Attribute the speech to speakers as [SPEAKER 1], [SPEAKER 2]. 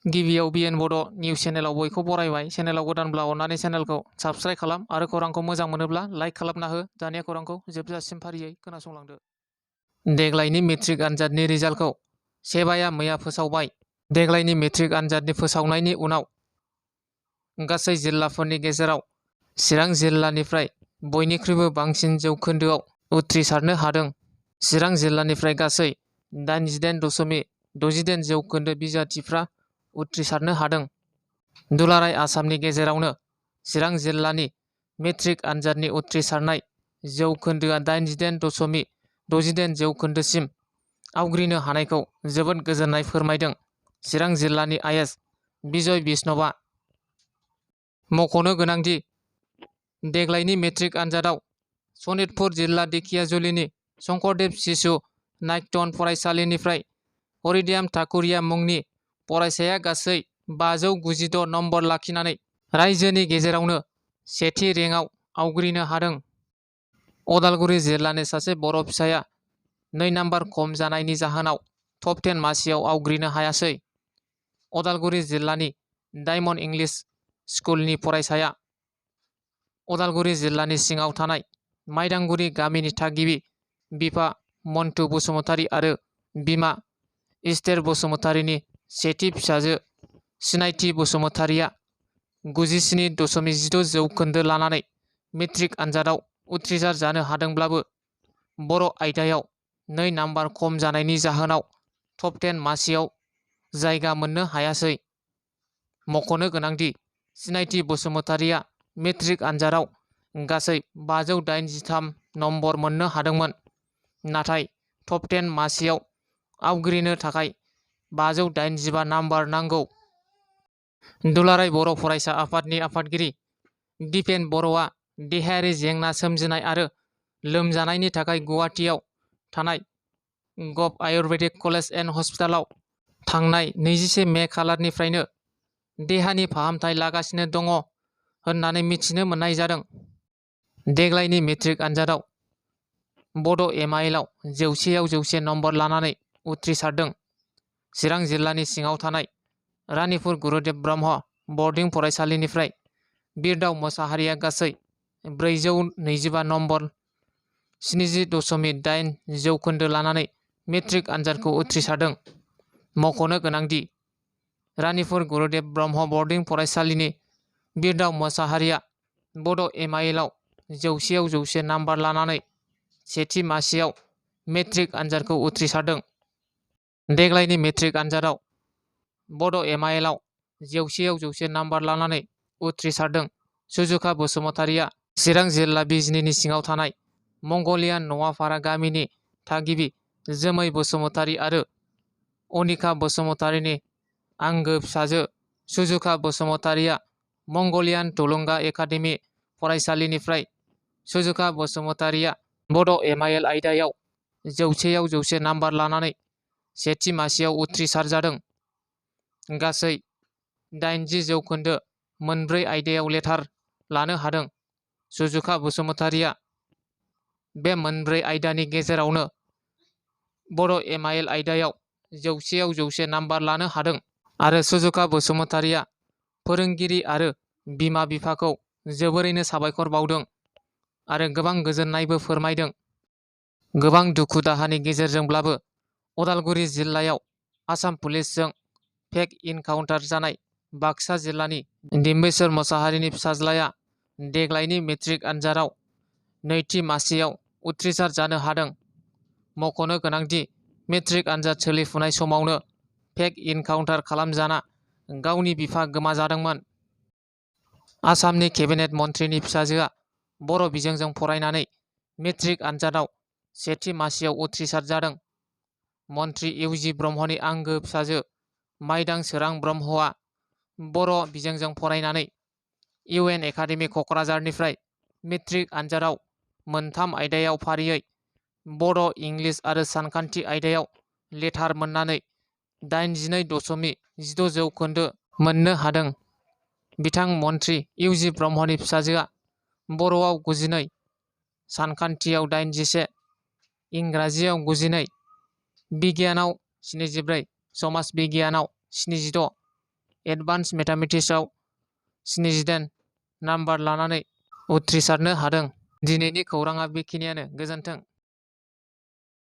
[SPEAKER 1] गिबियाव बिएन बड' निउस चेनेलाव बयखौ बरायबाय। चेनेलाव गोदानब्ला अननानै चेनेलखौ साबस्क्राइब खालाम आरो खौरांखौ मोजां मोनोब्ला लाइक खालामना हो। दानिया खौरांखौ जोबजासिम फारियै खोनासंलांदो। देग्लायनि मेट्रिक आनजादनि रिजाल्टखौ सेबाया मैया फोसावबाय। देग्लायनि मेट्रिक आनजादनि फोसावनायनि उनाव गासै जिल्लाफोरनि गेजेराव चिरां जिल्लानिफ्राय बयनिख्रुइबो बांसिन जौखोन्दोआव उथ्रिसारनो हादों। चिरां जिल्लानिफ्राय गासै 88.68 जौखोन्दो बिजाथिफ्रा उथ्रिसारनो हादों। दुलाराय आसामनि गेजेरावनो चिरां जिल्लानि मेट्रिक आनजादनि उथ्रिसारनाय जौखोन्दोआ 88.68 जौखोन्दोसिम आवग्रिनो हानायखौ जोबोद गोजोननाय फोरमायदों चिरां जिल्लानि आइएस बिजय बिष्णबआ। मख'नो गोनांदि देग्लायनि मेट्रिक आनजादाव सनितपुर जिल्ला दिखियाजुलिनि शंकरदेव शिशु नाट्यन फरायसालिनिफ्राय हरिदाम ठाकुरिया मुंनि फरायसाया गासै 596 नम्बर लाखिनानै रायजोनि गेजेरावनो सेथि रेंकआव आवग्रिनो हादों। अदालगुरि जिल्लानि सासे बर' फिसाया 2 नम्बर खम जानायनि जाहोनाव टप 10 मासियाव आवग्रिनो हायासै। अदालगुरि जिल्लानि डायमन्ड इंलिश स्कुलनि फरायसाया अदालगुरि जिल्लानि सिङाव थानाय माइदांगुरि गामिनि थागिबि बिफा मन्टु बसुमतारी आरो बिमा इस्तेर बसुमतारीनि सेथि फिसाजो सिनायथि बसुमतारीया 97.12 जौखोन्दो लानानै मेट्रिक आनजादाव उथ्रिसार जानो हादोंब्लाबो बर' आयदायाव 2 नम्बर खम जानायनि जाहोनाव टप 10 मासियाव जायगा मोननो हायासै। मख'नो गोनांदि सिनायथि बसुमतारीया मेट्रिक आनजादाव गासै 583 नम्बर मोननो हादोंमोन, नाथाय टप 10 मासियाव आवग्रिनो थाखाय 585 नम्बर नांगौ। दुलाराय बर' फरायसा आफादनि आफादगिरि दिपेन बर'आ देहायारि जेंना सोमजिनाय आरो लोमजानायनि थाखाय गुवाहाटीआव थानाय गभ आयुर्वेदिक कलेज एन्ड हस्पिटालाव थांनाय 21 मे खालारनिफ्रायनो देहानि फाहामथाय लागासिनो दङ होननानै मिथिनो मोननाय जादों। देग्लायनि मेट्रिक आनजादाव बड' एमआइएलआव 100आव 100 नम्बर लानानै उथ्रिसारदों। चिरां जिल्लानि सिङाव थानाय रानिपुर गुरुदेब ब्रह्म बर्डिं फरायसालिनिफ्राय बिरदाव मोसाहारिया गासै 425 नम्बर 70.8 जौखोन्दो लानानै मेट्रिक आनजादखौ उथ्रिसारदों। मख'नो गोनांदि रानिपुर गुरुदेब ब्रह्म बर्डिं फरायसालिनि बिरदाव मोसाहारिया बड' एमआइएलआव 100आव 100 नम्बर लानानै सेथि मासियाव मेट्रिक आनजादखौ उथ्रिसारदों। देग्लायनि मेट्रिक आनजादाव बड' एमआइएलआव 100आव 100 नम्बर लानानै उथ्रिसारदों। सुजुखा बसुमतारीया चिरां जिल्ला बिजनीनि सिङाव थानाय मंगलियान नवापारा गामिनि थागिबि जोमै बसुमतारी आरो अनिका बसुमतारीनि आंगो फिसाजो। सुजुखा बसुमतारीया मंगलियान थुलुंगा एकाडेमि फरायसालिनिफ्राय सुजुखा बसुमतारीया बड' एमआइएल आयदायाव 100आव 100 नम्बर लानानै सेथि मासियाव उथ्रिसार जादों। गासै 80 जौखोन्दो मोनब्रै आयदायाव लेटार लानो हादों। सुजुखा बसुमतारीया बे मोनब्रै आयदानि गेजेरावनो बड' एमआइएल आयदायाव 100आव 100 नम्बर लानो हादों आरो सुजुखा बसुमतारीया फोरोंगिरि आरो बिमा बिफाखौ जोबोरैनो साबायखर बावदों आरो गोबां गोजोननायबो फोरमायदों। गोबां दुखु दाहानि गेजेरजोंब्लाबो अदालगुरि जिल्लायाव आसाम पुलिसजों फेक इनकाउन्टार जानाय बाक्सा जिल्लानि डिम्बेश्वर मोसाहारिनि फिसाज्लाया देग्लायनि मेट्रिक आनजादाव नैथि मासियाव उथ्रिसार जानो हादों। मख'नो गोनांदि मेट्रिक आनजाद सोलिफुनाय समावनो फेक इनकाउन्टार खालामजाना गावनि बिफा गोमाजादोंमोन। आसामनि केबिनेट मन्थ्रिनि फिसाजोआ बर' बिजोंजों फरायनानै मेट्रिक आनजादाव सेथि मासियाव उथ्रिसार जादों। मन्थ्रि इउजि ब्रह्मनि आंगो फिसाजो माइदां सोरां ब्रह्मआ बर' बिजोंजों फरायनानै इउएन एकाडेमि क'क्राझारनिफ्राय मेट्रिक आनजादाव मोनथाम आयदायाव फारियै बड', इंलिश आरो सानखान्थि आयदायाव लेटार मोननानै 82.6 जौखोन्दो मोननो हादों। बिथां मन्थ्रि इउजि ब्रह्मनि फिसाजोआ बर'आव 92, सानखान्थियाव 81, इंराजियाव 92, बिगियानाव 74, समाज बिगियानाव 76, एडभान्स मेथामेटिक्सआव 79 नाम्बार लानानै उथ्रिसारनो हादों। दिनैनि खौराङा बेखिनियानो। गोजोन्थों।